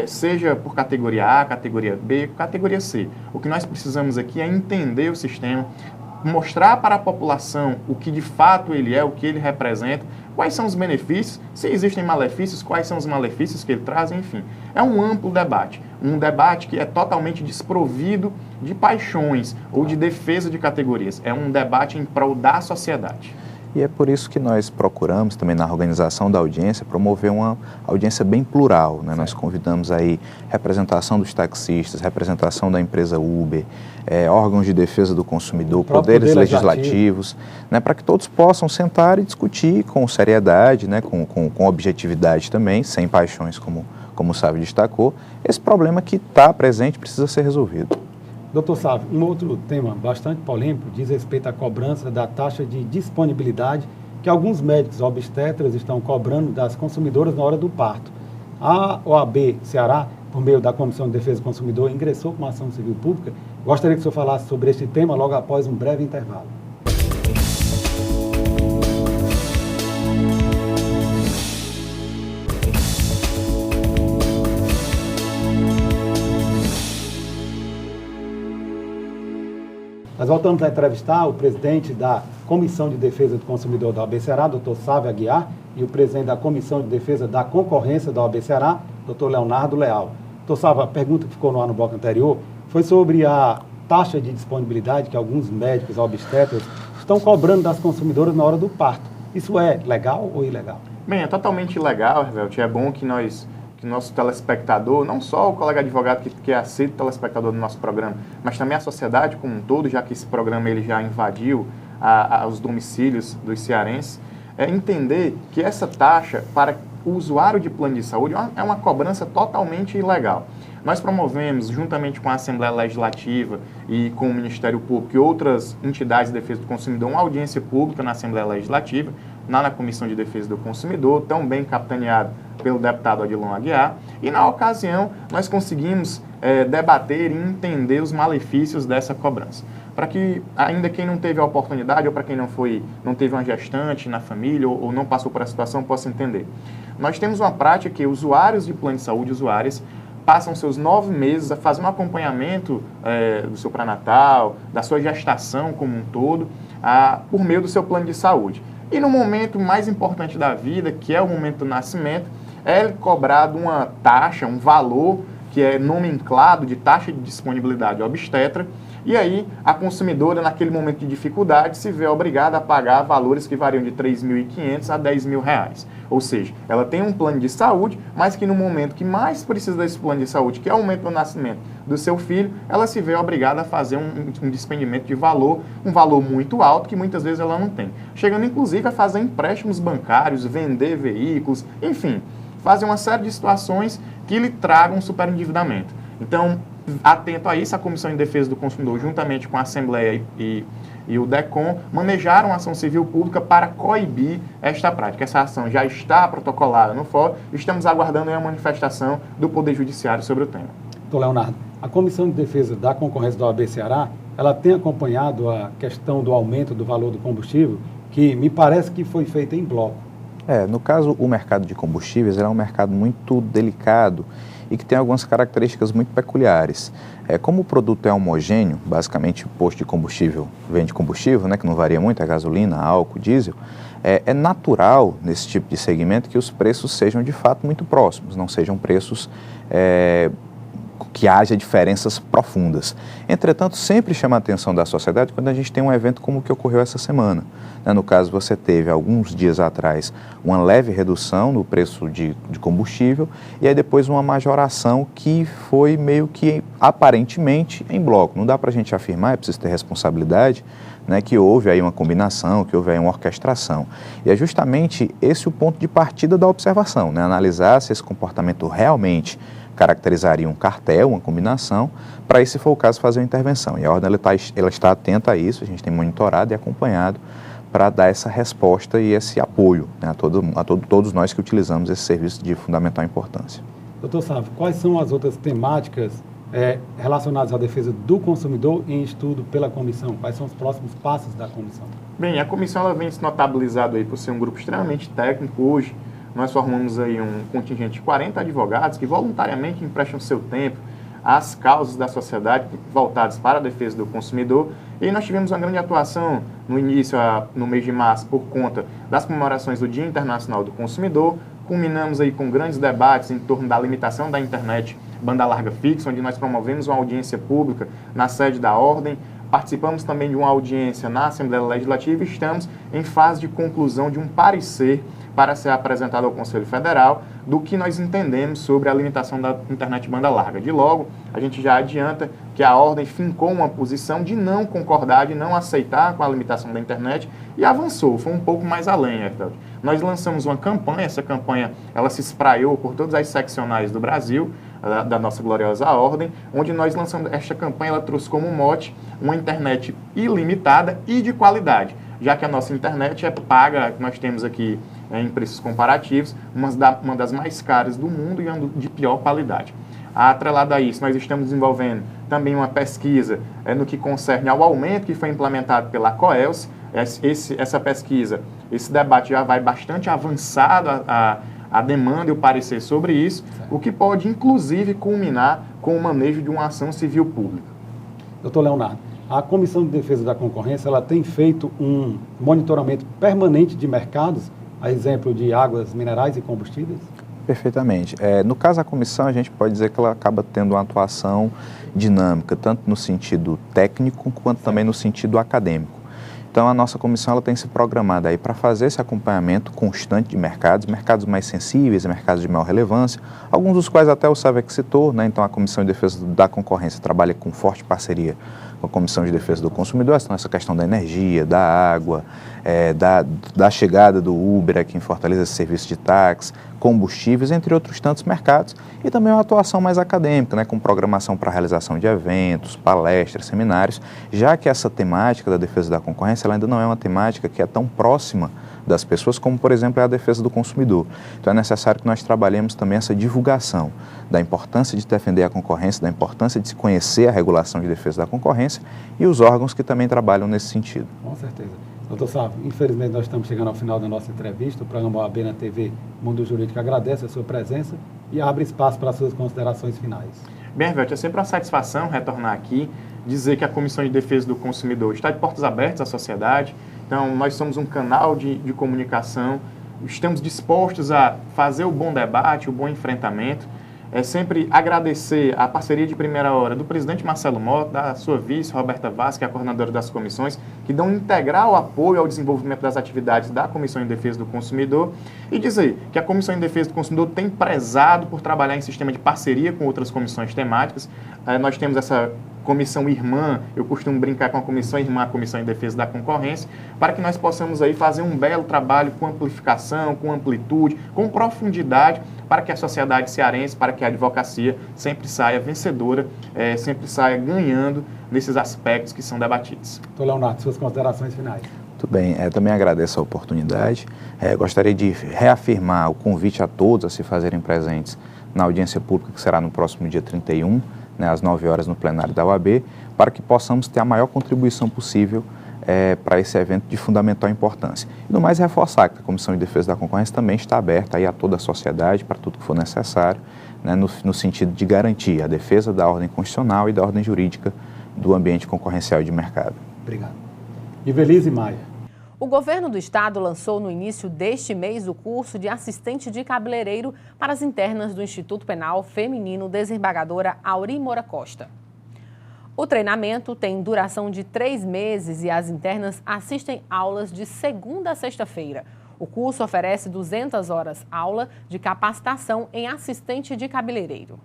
seja por categoria A, categoria B, categoria C. O que nós precisamos aqui é entender o sistema, mostrar para a população o que de fato ele é, o que ele representa, quais são os benefícios, se existem malefícios, quais são os malefícios que ele traz, enfim. É um amplo debate, um debate que é totalmente desprovido de paixões ou de defesa de categorias. É um debate em prol da sociedade. E é por isso que nós procuramos também na organização da audiência promover uma audiência bem plural, Nós convidamos aí representação dos taxistas, representação da empresa Uber, órgãos de defesa do consumidor, poderes legislativos, para que todos possam sentar e discutir com seriedade, com objetividade também, sem paixões, como o Sábio destacou, esse problema que está presente precisa ser resolvido. Doutor Sábio, um outro tema bastante polêmico diz respeito à cobrança da taxa de disponibilidade que alguns médicos obstetras estão cobrando das consumidoras na hora do parto. A OAB Ceará, por meio da Comissão de Defesa do Consumidor, ingressou com uma ação civil pública. Gostaria que o senhor falasse sobre este tema logo após um breve intervalo. Nós voltamos a entrevistar o presidente da Comissão de Defesa do Consumidor da OAB Ceará, doutor Sávio Aguiar, e o presidente da Comissão de Defesa da Concorrência da OAB Ceará, doutor Leonardo Leal. Doutor Sávio, a pergunta que ficou no ar no bloco anterior foi sobre a taxa de disponibilidade que alguns médicos obstetras estão cobrando das consumidoras na hora do parto. Isso é legal ou ilegal? Bem, é totalmente legal, Hervelt. É bom que o nosso telespectador, não só o colega advogado que é aceito telespectador do nosso programa, mas também a sociedade como um todo, já que esse programa ele já invadiu os domicílios dos cearenses, entender que essa taxa para o usuário de plano de saúde é uma cobrança totalmente ilegal. Nós promovemos, juntamente com a Assembleia Legislativa e com o Ministério Público e outras entidades de defesa do consumidor, uma audiência pública na Assembleia Legislativa, na Comissão de Defesa do Consumidor, também capitaneado pelo deputado Odilon Aguiar, e na ocasião nós conseguimos debater e entender os malefícios dessa cobrança. Para que ainda quem não teve a oportunidade ou para quem não teve uma gestante na família ou não passou por essa situação possa entender. Nós temos uma prática que usuários de plano de saúde, usuárias, passam seus 9 meses a fazer um acompanhamento do seu pré-natal, da sua gestação como um todo, por meio do seu plano de saúde. E no momento mais importante da vida, que é o momento do nascimento, é cobrado uma taxa, um valor que é nomenclado de taxa de disponibilidade obstetra, e aí a consumidora, naquele momento de dificuldade, se vê obrigada a pagar valores que variam de R$ 3.500 a R$ 10.000. Ou seja, ela tem um plano de saúde, mas que no momento que mais precisa desse plano de saúde, que é o momento do nascimento do seu filho, ela se vê obrigada a fazer um despendimento de valor, um valor muito alto, que muitas vezes ela não tem. Chegando inclusive a fazer empréstimos bancários, vender veículos, enfim, fazer uma série de situações que lhe tragam um superendividamento. Então, atento a isso, a Comissão de Defesa do Consumidor, juntamente com a Assembleia e o DECOM, manejaram a ação civil pública para coibir esta prática. Essa ação já está protocolada no fórum, estamos aguardando a manifestação do Poder Judiciário sobre o tema. Doutor Leonardo, a Comissão de Defesa da Concorrência da OAB Ceará, ela tem acompanhado a questão do aumento do valor do combustível, que me parece que foi feita em bloco. No caso, o mercado de combustíveis é um mercado muito delicado e que tem algumas características muito peculiares. Como o produto é homogêneo, basicamente o posto de combustível vende combustível, né, que não varia muito, é gasolina, álcool, diesel, é natural nesse tipo de segmento que os preços sejam de fato muito próximos, não sejam preços que haja diferenças profundas. Entretanto, sempre chama a atenção da sociedade quando a gente tem um evento como o que ocorreu essa semana. No caso, você teve, alguns dias atrás, uma leve redução no preço de combustível e aí depois uma majoração que foi meio que, aparentemente, em bloco. Não dá para a gente afirmar, é preciso ter responsabilidade, que houve aí uma combinação, que houve aí uma orquestração. E é justamente esse o ponto de partida da observação, analisar se esse comportamento realmente caracterizaria um cartel, uma combinação, para aí, se for o caso, fazer uma intervenção. E a Ordem ela está atenta a isso, a gente tem monitorado e acompanhado para dar essa resposta e esse apoio a todos nós que utilizamos esse serviço de fundamental importância. Doutor Sávio, quais são as outras temáticas relacionadas à defesa do consumidor em estudo pela comissão? Quais são os próximos passos da comissão? Bem, a comissão ela vem se notabilizado aí por ser um grupo extremamente técnico. Hoje nós formamos aí um contingente de 40 advogados que voluntariamente emprestam seu tempo às causas da sociedade voltadas para a defesa do consumidor. E nós tivemos uma grande atuação no início, no mês de março, por conta das comemorações do Dia Internacional do Consumidor. Culminamos aí com grandes debates em torno da limitação da internet banda larga fixa, onde nós promovemos uma audiência pública na sede da Ordem. Participamos também de uma audiência na Assembleia Legislativa e estamos em fase de conclusão de um parecer para ser apresentado ao Conselho Federal do que nós entendemos sobre a limitação da internet banda larga. De logo, a gente já adianta que a Ordem fincou uma posição de não concordar, de não aceitar com a limitação da internet e avançou, foi um pouco mais além, Herfeld. Nós lançamos uma campanha, essa campanha ela se espraiou por todas as seccionais do Brasil, da nossa gloriosa Ordem, onde nós lançamos esta campanha, ela trouxe como mote uma internet ilimitada e de qualidade, já que a nossa internet é paga, nós temos aqui em preços comparativos, uma das mais caras do mundo e uma de pior qualidade. Atrelado a isso, nós estamos desenvolvendo também uma pesquisa no que concerne ao aumento que foi implementado pela COELS. Essa pesquisa, esse debate já vai bastante avançado a demanda e o parecer sobre isso, o que pode inclusive culminar com o manejo de uma ação civil pública. Doutor Leonardo, a Comissão de Defesa da Concorrência ela tem feito um monitoramento permanente de mercados, a exemplo de águas minerais e combustíveis? Perfeitamente. No caso da comissão, a gente pode dizer que ela acaba tendo uma atuação dinâmica, tanto no sentido técnico quanto também no sentido acadêmico. Então, a nossa comissão ela tem se programado aí para fazer esse acompanhamento constante de mercados mais sensíveis, mercados de maior relevância, alguns dos quais até o Sávio citou, Então, a Comissão de Defesa da Concorrência trabalha com forte parceria com a Comissão de Defesa do Consumidor, essa questão da energia, da água, da chegada do Uber aqui em Fortaleza, esse serviço de táxi, combustíveis, entre outros tantos mercados, e também uma atuação mais acadêmica, com programação para a realização de eventos, palestras, seminários, já que essa temática da defesa da concorrência ela ainda não é uma temática que é tão próxima das pessoas como, por exemplo, é a defesa do consumidor. Então, é necessário que nós trabalhemos também essa divulgação da importância de defender a concorrência, da importância de se conhecer a regulação de defesa da concorrência e os órgãos que também trabalham nesse sentido. Com certeza. Doutor Sávio, infelizmente nós estamos chegando ao final da nossa entrevista. O programa OAB na TV Mundo Jurídico agradece a sua presença e abre espaço para as suas considerações finais. Bem, Hervelto, é sempre uma satisfação retornar aqui, dizer que a Comissão de Defesa do Consumidor está de portas abertas à sociedade. Então, nós somos um canal de comunicação, estamos dispostos a fazer o bom debate, o bom enfrentamento. sempre agradecer a parceria de primeira hora do presidente Marcelo Mota, da sua vice, Roberta Vaz, que é a coordenadora das comissões, que dão integral apoio ao desenvolvimento das atividades da Comissão em Defesa do Consumidor, e dizer que a Comissão em Defesa do Consumidor tem prezado por trabalhar em sistema de parceria com outras comissões temáticas. Nós temos essa comissão irmã, eu costumo brincar com a comissão irmã, a Comissão em Defesa da Concorrência, para que nós possamos aí fazer um belo trabalho com amplificação, com amplitude, com profundidade, para que a sociedade cearense, para que a advocacia sempre saia vencedora, sempre saia ganhando nesses aspectos que são debatidos. Doutor Leonardo, suas considerações finais. Muito bem, também agradeço a oportunidade. Gostaria de reafirmar o convite a todos a se fazerem presentes na audiência pública, que será no próximo dia 31, às 9 horas no plenário da OAB, para que possamos ter a maior contribuição possível para esse evento de fundamental importância. E no mais, reforçar que a Comissão de Defesa da Concorrência também está aberta aí a toda a sociedade para tudo que for necessário, no sentido de garantir a defesa da ordem constitucional e da ordem jurídica do ambiente concorrencial e de mercado. Obrigado. Ivelise Maia. O governo do estado lançou no início deste mês o curso de assistente de cabeleireiro para as internas do Instituto Penal Feminino Desembargadora Auri Moura Costa. O treinamento tem duração de 3 meses e as internas assistem aulas de segunda a sexta-feira. O curso oferece 200 horas aula de capacitação em assistente de cabeleireiro.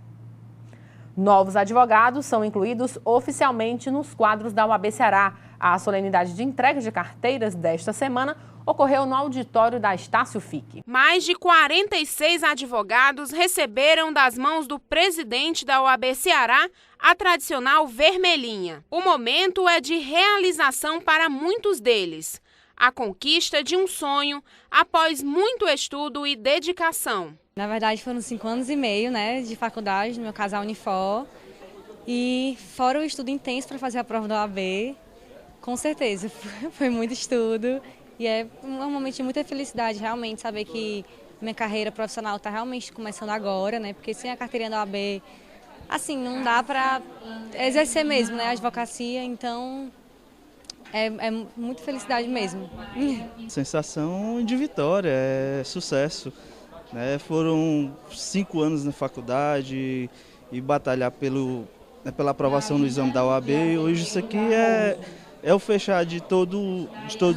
Novos advogados são incluídos oficialmente nos quadros da OAB Ceará. A solenidade de entrega de carteiras desta semana ocorreu no auditório da Estácio Fique. Mais de 46 advogados receberam das mãos do presidente da OAB Ceará a tradicional vermelhinha. O momento é de realização para muitos deles. A conquista de um sonho após muito estudo e dedicação. Na verdade, foram 5 anos e meio, de faculdade, no meu caso a Unifor. E fora o estudo intenso para fazer a prova da OAB, com certeza, foi muito estudo. E é um momento de muita felicidade, realmente, saber que minha carreira profissional está realmente começando agora, Porque sem a carteirinha da OAB, assim, não dá para exercer mesmo, a advocacia, então é muita felicidade mesmo. Sensação de vitória, é sucesso. Foram 5 anos na faculdade e batalhar pela aprovação do exame da OAB. Hoje isso aqui é o fechar de todos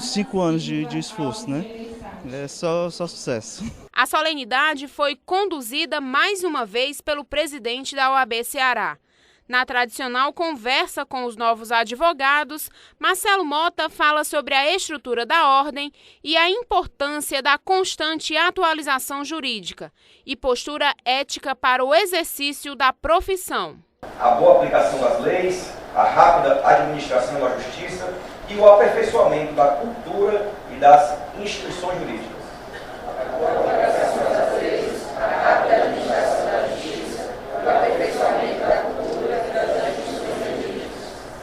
5 anos de esforço, É só sucesso. A solenidade foi conduzida mais uma vez pelo presidente da OAB Ceará. Na tradicional conversa com os novos advogados, Marcelo Mota fala sobre a estrutura da ordem e a importância da constante atualização jurídica e postura ética para o exercício da profissão. A boa aplicação das leis, a rápida administração da justiça e o aperfeiçoamento da cultura e das instituições jurídicas. A boa aplicação das leis, a rápida administração da justiça e o aperfeiçoamento da cultura e das instituições jurídicas.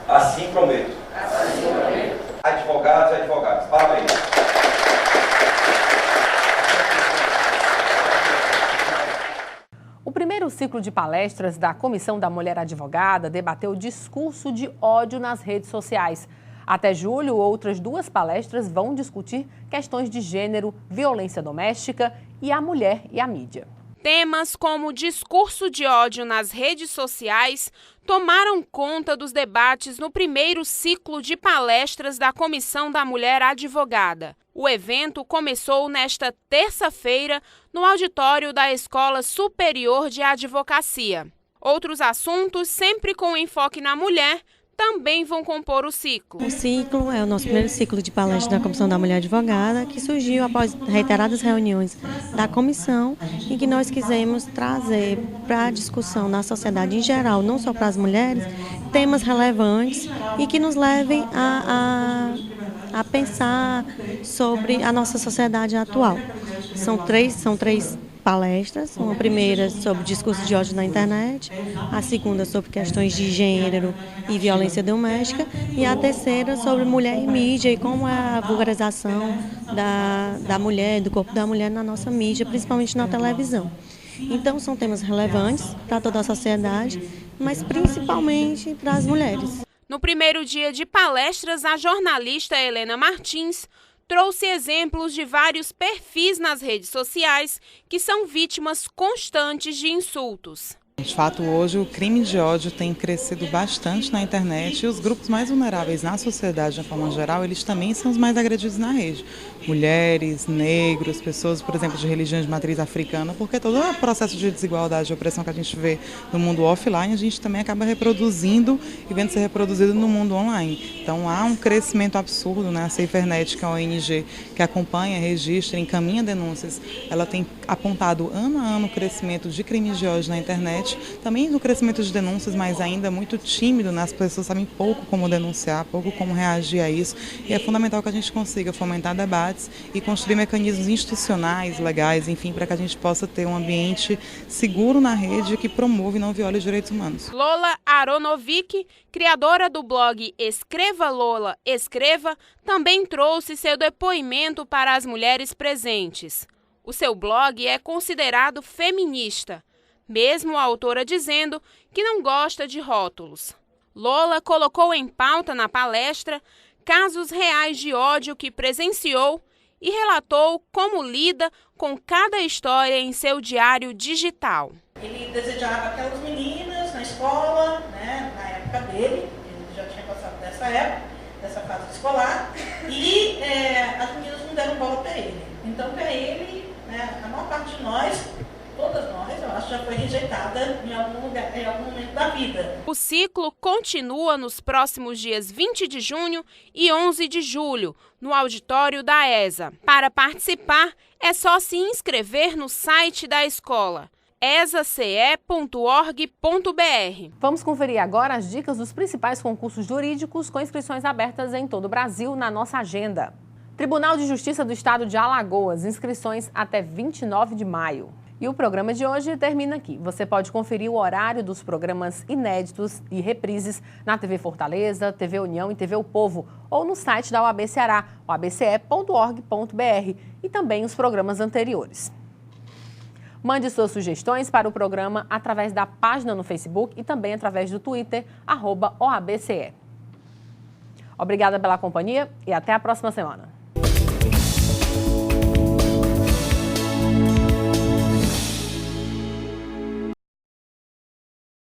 Assim prometo. Assim prometo. Advogados e advogadas, parabéns. O primeiro ciclo de palestras da Comissão da Mulher Advogada debateu o discurso de ódio nas redes sociais. Até julho, outras 2 palestras vão discutir questões de gênero, violência doméstica e a mulher e a mídia. Temas como discurso de ódio nas redes sociais tomaram conta dos debates no primeiro ciclo de palestras da Comissão da Mulher Advogada. O evento começou nesta terça-feira no auditório da Escola Superior de Advocacia. Outros assuntos, sempre com enfoque na mulher, também vão compor o ciclo. O ciclo é o nosso primeiro ciclo de palestra da Comissão da Mulher Advogada, que surgiu após reiteradas reuniões da comissão e que nós quisemos trazer para a discussão na sociedade em geral, não só para as mulheres, temas relevantes e que nos levem a pensar sobre a nossa sociedade atual. São três palestras, uma primeira sobre discurso de ódio na internet, a segunda sobre questões de gênero e violência doméstica e a terceira sobre mulher e mídia e como é a vulgarização da mulher, do corpo da mulher na nossa mídia, principalmente na televisão. Então são temas relevantes para toda a sociedade, mas principalmente para as mulheres. No primeiro dia de palestras, a jornalista Helena Martins trouxe exemplos de vários perfis nas redes sociais que são vítimas constantes de insultos. De fato, hoje o crime de ódio tem crescido bastante na internet e os grupos mais vulneráveis na sociedade, de uma forma geral, eles também são os mais agredidos na rede. Mulheres, negros, pessoas, por exemplo, de religiões de matriz africana, porque todo o processo de desigualdade e opressão que a gente vê no mundo offline, a gente também acaba reproduzindo e vendo ser reproduzido no mundo online. Então há um crescimento absurdo, né? A SaferNet, que é a ONG que acompanha, registra, encaminha denúncias, ela tem apontado ano a ano o crescimento de crimes de ódio na internet, também no crescimento de denúncias, mas ainda muito tímido, né? As pessoas sabem pouco como denunciar, pouco como reagir a isso, e é fundamental que a gente consiga fomentar debates e construir mecanismos institucionais, legais, enfim, para que a gente possa ter um ambiente seguro na rede que promove e não viole os direitos humanos. Lola Aronovic, criadora do blog Escreva Lola, Escreva, também trouxe seu depoimento para as mulheres presentes. O seu blog é considerado feminista, mesmo a autora dizendo que não gosta de rótulos. Lola colocou em pauta na palestra casos reais de ódio que presenciou e relatou como lida com cada história em seu diário digital. Ele desejava aquelas meninas na escola, né, na época dele, ele já tinha passado dessa época, dessa fase escolar, e as meninas não deram bola para ele. Então, para ele, né, a maior parte de nós, todas nós, eu acho, já foi rejeitada em algum lugar, em algum momento da vida. O ciclo continua nos próximos dias 20 de junho e 11 de julho, no auditório da ESA. Para participar, é só se inscrever no site da escola, esace.org.br. Vamos conferir agora as dicas dos principais concursos jurídicos com inscrições abertas em todo o Brasil na nossa agenda. Tribunal de Justiça do Estado de Alagoas, inscrições até 29 de maio. E o programa de hoje termina aqui. Você pode conferir o horário dos programas inéditos e reprises na TV Fortaleza, TV União e TV O Povo, ou no site da OAB Ceará, oabce.org.br, e também os programas anteriores. Mande suas sugestões para o programa através da página no Facebook e também através do Twitter, @OABCE. Obrigada pela companhia e até a próxima semana.